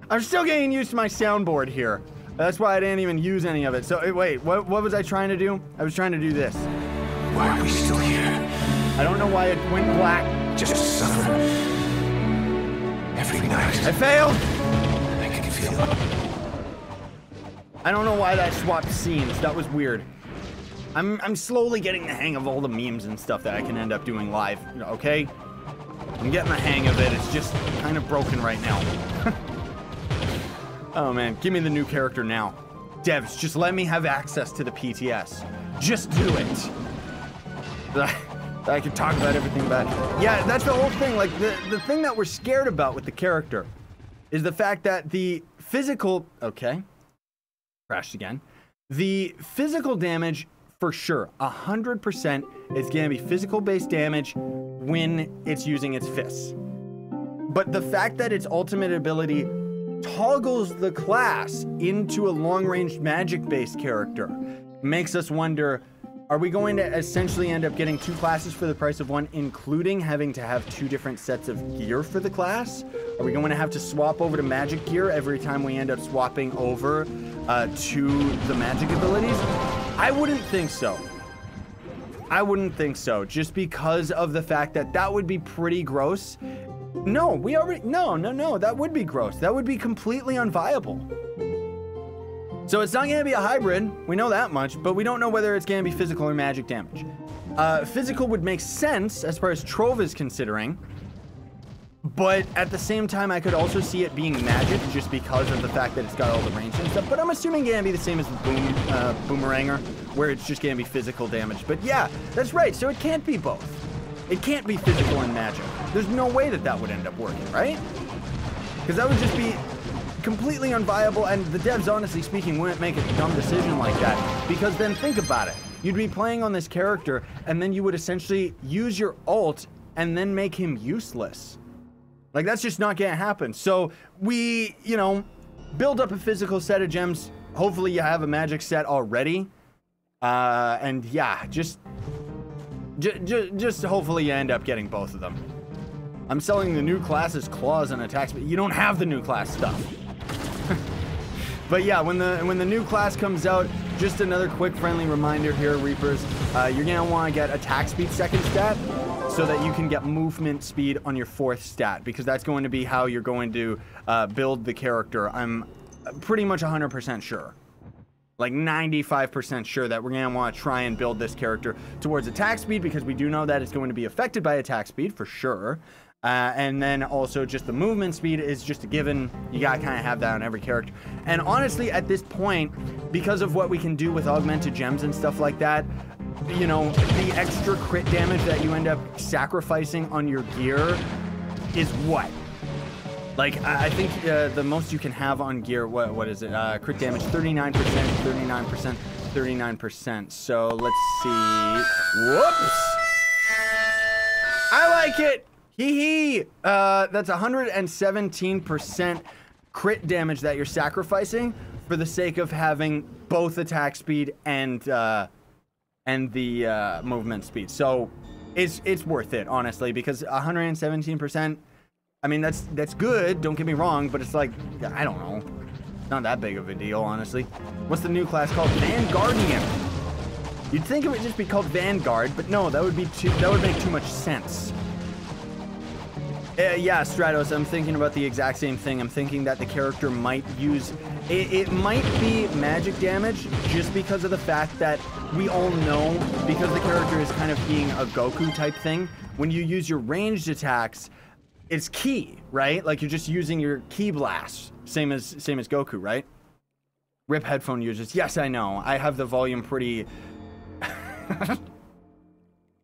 I'm still getting used to my soundboard here. That's why I didn't even use any of it. So, wait, what was I trying to do? I was trying to do this. Why are we still here? I don't know why it went black. Just suffer. Every night. I failed! I can feel it. I don't know why that swapped scenes. That was weird. I'm slowly getting the hang of all the memes and stuff that I can end up doing live, okay? I'm getting the hang of it. It's just kind of broken right now. Oh man, give me the new character now. Devs, just let me have access to the PTS. Just do it. I can talk about everything about it. Yeah, that's the whole thing. Like, the thing that we're scared about with the character is the fact that the physical... Okay. Crashed again. The physical damage, for sure, 100% is going to be physical-based damage when it's using its fists. But the fact that its ultimate ability toggles the class into a long-range magic-based character makes us wonder, are we going to essentially end up getting two classes for the price of one, including having to have two different sets of gear for the class? Are we going to have to swap over to magic gear every time we end up swapping over to the magic abilities? I wouldn't think so. I wouldn't think so, just because of the fact that that would be pretty gross. No, no, that would be gross. That would be completely unviable. So it's not going to be a hybrid, we know that much, but we don't know whether it's going to be physical or magic damage. Physical would make sense as far as Trove is considering, but at the same time, I could also see it being magic just because of the fact that it's got all the range and stuff. But I'm assuming it's gonna be the same as the Boomeranger, where it's just gonna be physical damage. But yeah, that's right. So it can't be both. It can't be physical and magic. There's no way that that would end up working, right? Because that would just be completely unviable, and the devs, honestly speaking, wouldn't make a dumb decision like that. Because then think about it. You'd be playing on this character, and then you would essentially use your ult and then make him useless. Like, that's just not gonna happen. So we, you know, build up a physical set of gems. Hopefully you have a magic set already. And yeah, just hopefully you end up getting both of them. I'm selling the new class's claws and attacks, but you don't have the new class stuff. But yeah, when the new class comes out, just another quick friendly reminder here, Reapers. You're gonna want to get attack speed second stat so that you can get movement speed on your fourth stat, because that's going to be how you're going to build the character. I'm pretty much 100% sure. Like 95% sure that we're gonna want to try and build this character towards attack speed, because we do know that it's going to be affected by attack speed for sure. And then also just the movement speed is just a given. You gotta kind of have that on every character. And honestly, at this point, because of what we can do with augmented gems and stuff like that, you know, the extra crit damage that you end up sacrificing on your gear is what? Like, I think the most you can have on gear, what is it? Crit damage, 39%, 39%, 39%. So let's see. Whoops! I like it! Hee hee! That's 117% crit damage that you're sacrificing for the sake of having both attack speed and the movement speed. So it's worth it, honestly, because 117%. I mean, that's good. Don't get me wrong, but it's like, I don't know, not that big of a deal, honestly. What's the new class called? Vanguardian. You'd think it would just be called Vanguard, but no, that would make too much sense. Yeah, Stratos, I'm thinking about the exact same thing. I'm thinking that the character might use... It might be magic damage just because of the fact that we all know, because the character is kind of being a Goku type thing, when you use your ranged attacks, it's ki, right? Like, you're just using your ki blast. Same as Goku, right? Rip headphone users. Yes, I know. I have the volume pretty...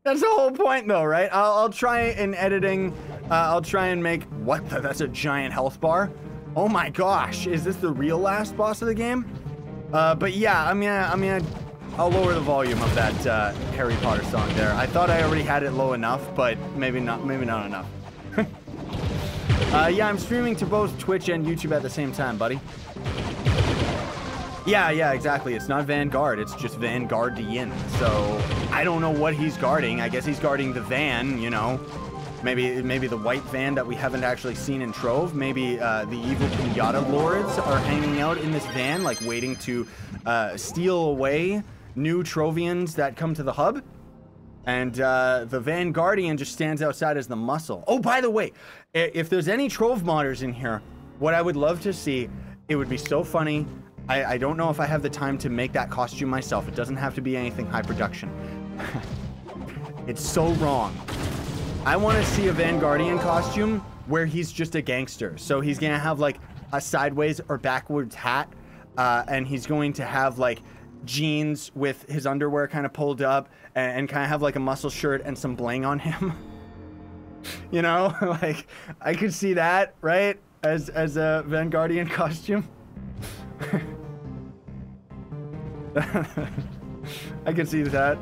That's the whole point, though, right? I'll try in editing. I'll try and make... What the? That's a giant health bar? Oh my gosh. Is this the real last boss of the game? But yeah, I'll lower the volume of that Harry Potter song there. I thought I already had it low enough, but maybe not enough. Yeah, I'm streaming to both Twitch and YouTube at the same time, buddy. Yeah, exactly. It's not Vanguard, it's just Vanguardian. So, I don't know what he's guarding. I guess he's guarding the van, you know. Maybe the white van that we haven't actually seen in Trove. Maybe the evil Pinata Lords are hanging out in this van, like waiting to steal away new Trovians that come to the hub. And the Vanguardian just stands outside as the muscle. Oh, by the way, if there's any Trove modders in here, what I would love to see, it would be so funny. I don't know if I have the time to make that costume myself. It doesn't have to be anything high production. It's so wrong. I want to see a Vanguardian costume where he's just a gangster. So he's going to have like a sideways or backwards hat. And he's going to have like jeans with his underwear kind of pulled up. And kind of have like a muscle shirt and some bling on him. You know, like I could see that, right? As a Vanguardian costume. I can see that.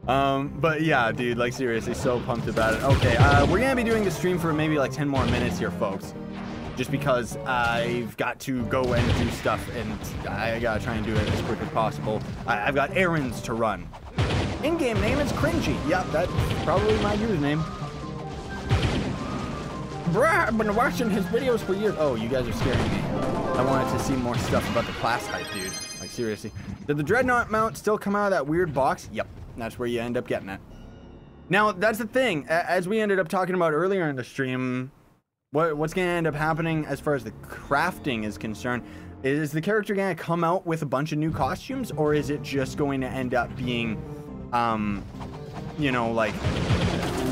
But yeah, dude, like seriously, so pumped about it. Okay, we're gonna be doing the stream for maybe like 10 more minutes here, folks. Just because I've got to go and do stuff, and I gotta try and do it as quick as possible. I've got errands to run. In-game name is Cringy. Yep, that's probably my username. Bruh, I've been watching his videos for years. Oh, you guys are scaring me. I wanted to see more stuff about the class hype, dude. Like, seriously. Did the Dreadnought mount still come out of that weird box? Yep, that's where you end up getting it. Now, that's the thing. As we ended up talking about earlier in the stream, what's going to end up happening as far as the crafting is concerned, is the character going to come out with a bunch of new costumes, or is it just going to end up being you know, like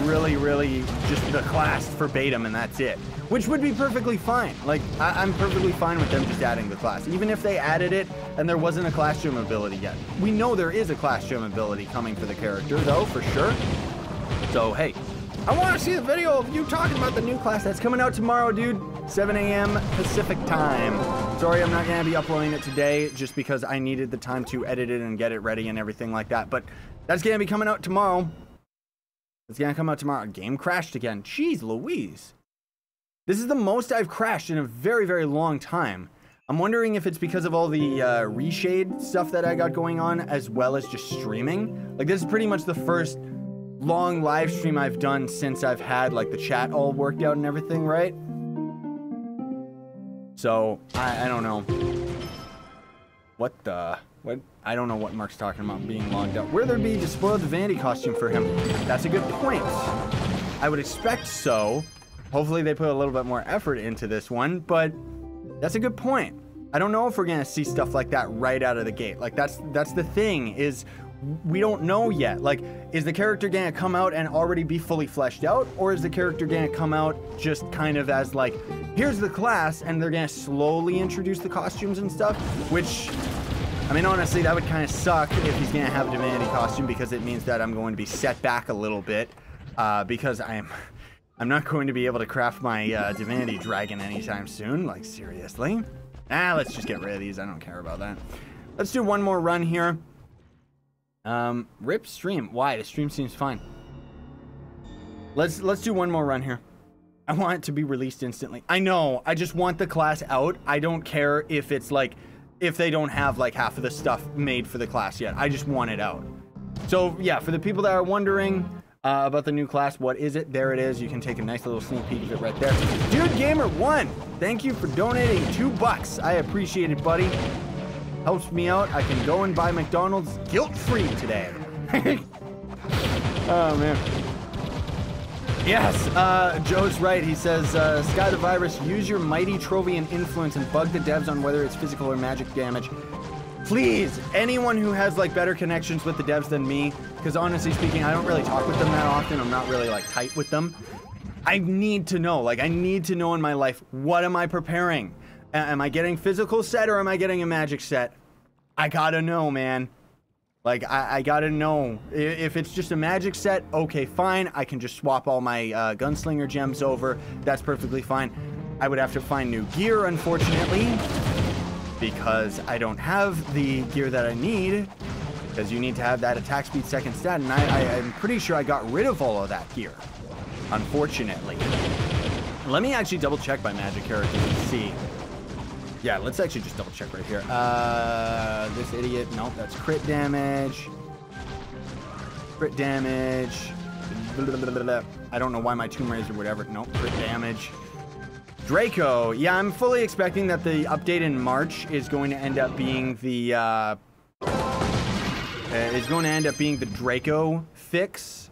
really just the class verbatim and that's it, which would be perfectly fine. Like I'm perfectly fine with them just adding the class, even if they added it and there wasn't a class gem ability yet. We know there is a class gem ability coming for the character though, for sure. So hey, I want to see the video of you talking about the new class that's coming out tomorrow, dude. 7 a.m. Pacific time. Sorry, I'm not going to be uploading it today just because I needed the time to edit it and get it ready and everything like that. But that's going to be coming out tomorrow. It's going to come out tomorrow. Game crashed again. Jeez Louise. This is the most I've crashed in a very long time. I'm wondering if it's because of all the reshade stuff that I got going on as well as just streaming. Like this is pretty much the first long live stream I've done since I've had like the chat all worked out and everything, right? So I don't know what I don't know what Mark's talking about being logged out. Will there be to spoil the vanity costume for him? That's a good point. I would expect so. Hopefully they put a little bit more effort into this one, but that's a good point. I don't know if we're gonna see stuff like that right out of the gate. Like that's the thing, is we don't know yet. Like, is the character gonna come out and already be fully fleshed out, or is the character gonna come out just kind of as like, here's the class, and they're gonna slowly introduce the costumes and stuff? Which, I mean, honestly, that would kind of suck if he's gonna have a divinity costume, because it means that I'm going to be set back a little bit, because I'm not going to be able to craft my divinity dragon anytime soon. Like, seriously? Let's just get rid of these. I don't care about that. Let's do one more run here. Rip stream. Why? The stream seems fine. Let's do one more run here. I want it to be released instantly. I know. I just want the class out. I don't care if it's like, if they don't have like half of the stuff made for the class yet. I just want it out. So yeah, for the people that are wondering about the new class, what is it? There it is. You can take a nice little sneak peek of it right there. Dude Gamer 1, thank you for donating $2. I appreciate it, buddy. Helps me out. I can go and buy McDonald's guilt-free today. Oh, man. Yes, Joe's right. He says, Sky the Virus, use your mighty Trovian influence and bug the devs on whether it's physical or magic damage. Please, anyone who has, like, better connections with the devs than me, because honestly speaking, I don't really talk with them that often. I'm not really, like, tight with them. I need to know. Like, I need to know in my life, what am I preparing? Am I getting physical set or am I getting a magic set? I gotta know, man. Like, I gotta know. If it's just a magic set, okay, fine. I can just swap all my gunslinger gems over. That's perfectly fine. I would have to find new gear, unfortunately, because I don't have the gear that I need, because you need to have that attack speed second stat, and I'm pretty sure I got rid of all of that gear, unfortunately. Let me actually double check my magic characters and see. Yeah, let's actually just double check right here. This idiot. Nope, that's crit damage. Crit damage. I don't know why my Tomb Raider, whatever. Nope, crit damage. Draco. Yeah, I'm fully expecting that the update in March is going to end up being the Draco fix.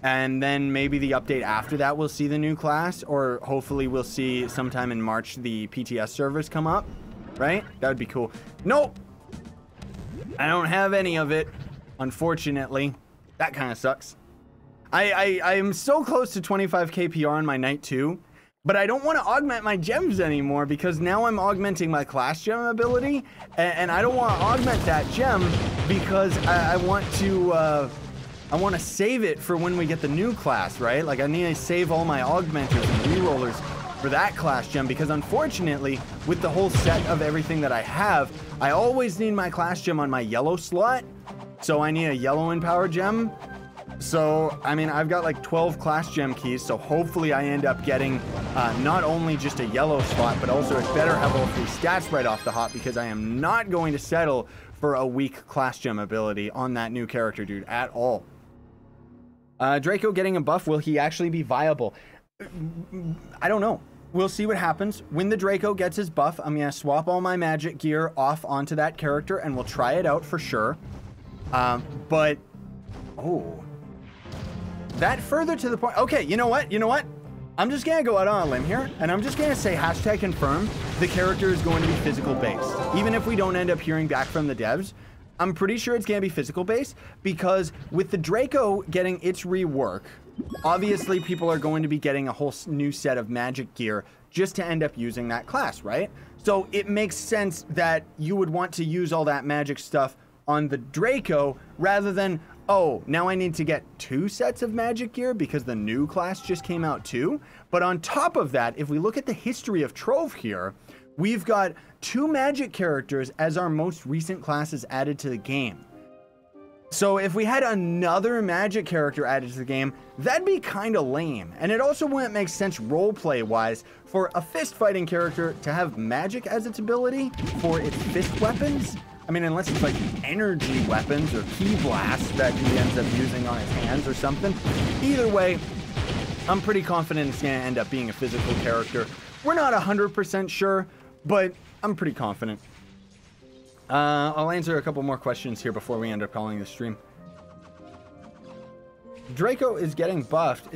And then maybe the update after that we'll see the new class, or hopefully we'll see sometime in March the PTS servers come up, right? That would be cool. Nope! I don't have any of it, unfortunately. That kind of sucks. I am so close to 25k PR on my Knight 2, but I don't want to augment my gems anymore, because now I'm augmenting my class gem ability, and I don't want to augment that gem because I want to save it for when we get the new class, right? Like, I need to save all my augmenters and rerollers for that class gem, because unfortunately, with the whole set of everything that I have, I always need my class gem on my yellow slot, so I need a yellow empower gem. So, I mean, I've got like 12 class gem keys, so hopefully I end up getting not only just a yellow slot, but also it better have all 3 stats right off the hop, because I am not going to settle for a weak class gem ability on that new character, dude, at all. Draco getting a buff, will he actually be viable? I don't know. We'll see what happens. When the Draco gets his buff, I'm going to swap all my magic gear off onto that character, and we'll try it out for sure. But, oh. That further to the point. Okay, you know what? You know what? I'm just going to go out on a limb here, and I'm just going to say #confirm the character is going to be physical based. Even if we don't end up hearing back from the devs, I'm pretty sure it's going to be physical based, because with the Draco getting its rework, obviously people are going to be getting a whole new set of magic gear just to end up using that class, right? So it makes sense that you would want to use all that magic stuff on the Draco rather than, oh, now I need to get 2 sets of magic gear because the new class just came out too. But on top of that, if we look at the history of Trove here, we've got 2 magic characters as our most recent classes added to the game. So if we had another magic character added to the game, that'd be kind of lame. And it also wouldn't make sense roleplay wise for a fist fighting character to have magic as its ability for its fist weapons. I mean, unless it's like energy weapons or ki blasts that he ends up using on his hands or something. Either way, I'm pretty confident it's going to end up being a physical character. We're not 100% sure, but I'm pretty confident. I'll answer a couple more questions here before we end up calling the stream. Draco is getting buffed.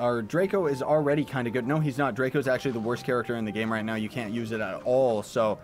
Our Draco is already kind of good. No, he's not. Draco's actually the worst character in the game right now. You can't use it at all, so...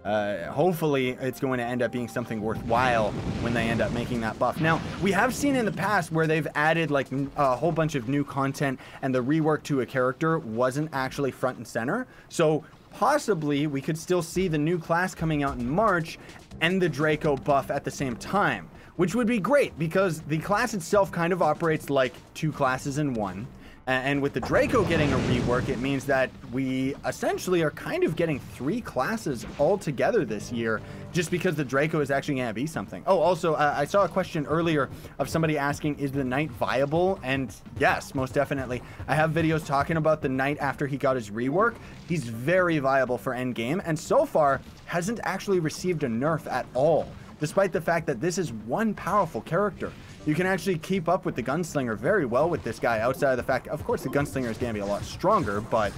hopefully it's going to end up being something worthwhile when they end up making that buff. Now, we have seen in the past where they've added like a whole bunch of new content and the rework to a character wasn't actually front and center. So possibly we could still see the new class coming out in March and the Draco buff at the same time, which would be great because the class itself kind of operates like 2 classes in one. And with the Draco getting a rework, it means that we essentially are kind of getting 3 classes all together this year, just because the Draco is actually going to be something. Oh, also, I saw a question earlier of somebody asking, is the Knight viable? And yes, most definitely. I have videos talking about the Knight after he got his rework. He's very viable for endgame, and so far hasn't actually received a nerf at all, despite the fact that this is one powerful character. You can actually keep up with the Gunslinger very well with this guy, outside of the fact, of course, the Gunslinger is going to be a lot stronger, but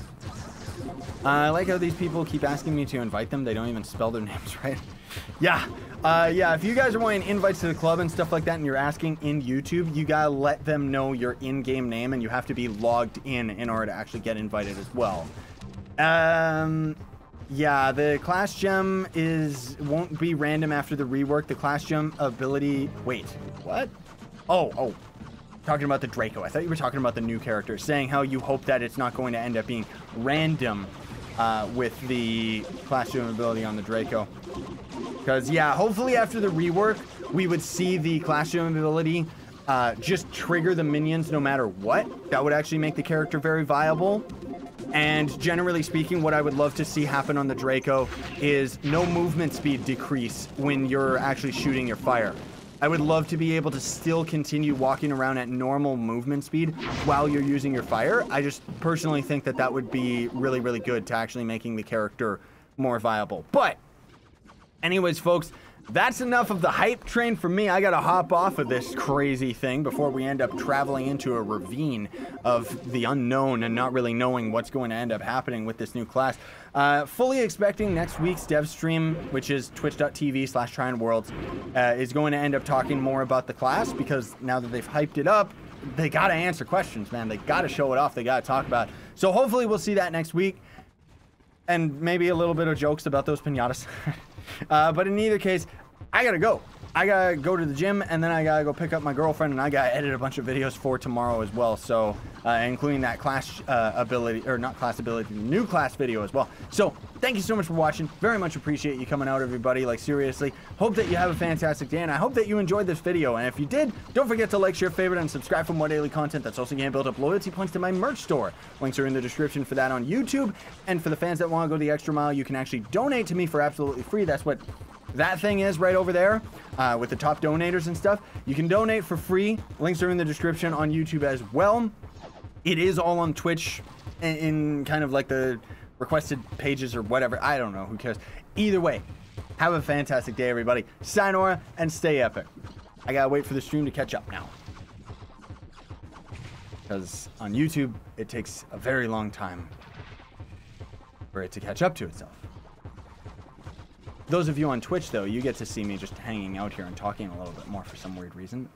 I like how these people keep asking me to invite them. They don't even spell their names right. Yeah, if you guys are wanting invites to the club and stuff like that, and you're asking in YouTube, you gotta let them know your in-game name, and you have to be logged in order to actually get invited as well. Yeah, the class gem won't be random after the rework. The class gem ability... Wait, what? Oh, talking about the Draco. I thought you were talking about the new character, saying how you hope that it's not going to end up being random with the class gem ability on the Draco. Because, yeah, hopefully after the rework, we would see the class gem ability just trigger the minions no matter what. That would actually make the character very viable. And generally speaking, what I would love to see happen on the Draco is no movement speed decrease when you're actually shooting your fire. I would love to be able to still continue walking around at normal movement speed while you're using your fire. I just personally think that that would be really, really good to actually making the character more viable. But anyways, folks, that's enough of the hype train for me. I gotta hop off of this crazy thing before we end up traveling into a ravine of the unknown and not really knowing what's going to end up happening with this new class. Fully expecting next week's dev stream, which is twitch.tv/TryandWorlds, is going to end up talking more about the class, because now that they've hyped it up, they gotta answer questions, man. They gotta show it off. They gotta talk about it. So hopefully we'll see that next week. And maybe a little bit of jokes about those pinatas. But in either case, I gotta go. I gotta go to the gym, and then I gotta go pick up my girlfriend, and I gotta edit a bunch of videos for tomorrow as well. So, including that class ability, or not class ability, new class video as well. So, thank you so much for watching. Very much appreciate you coming out, everybody. Like, seriously. Hope that you have a fantastic day, and I hope that you enjoyed this video. And if you did, don't forget to like, share, favorite, and subscribe for more daily content. That's also going to build up loyalty points to my merch store. Links are in the description for that on YouTube. And for the fans that want to go the extra mile, you can actually donate to me for absolutely free. That's what that thing is right over there, with the top donators and stuff. You can donate for free. Links are in the description on YouTube as well. It is all on Twitch in kind of like the requested pages or whatever. I don't know. Who cares? Either way, have a fantastic day, everybody. Sayonara and stay epic. I gotta wait for the stream to catch up now, because on YouTube, it takes a very long time for it to catch up to itself. Those of you on Twitch, though, you get to see me just hanging out here and talking a little bit more for some weird reason.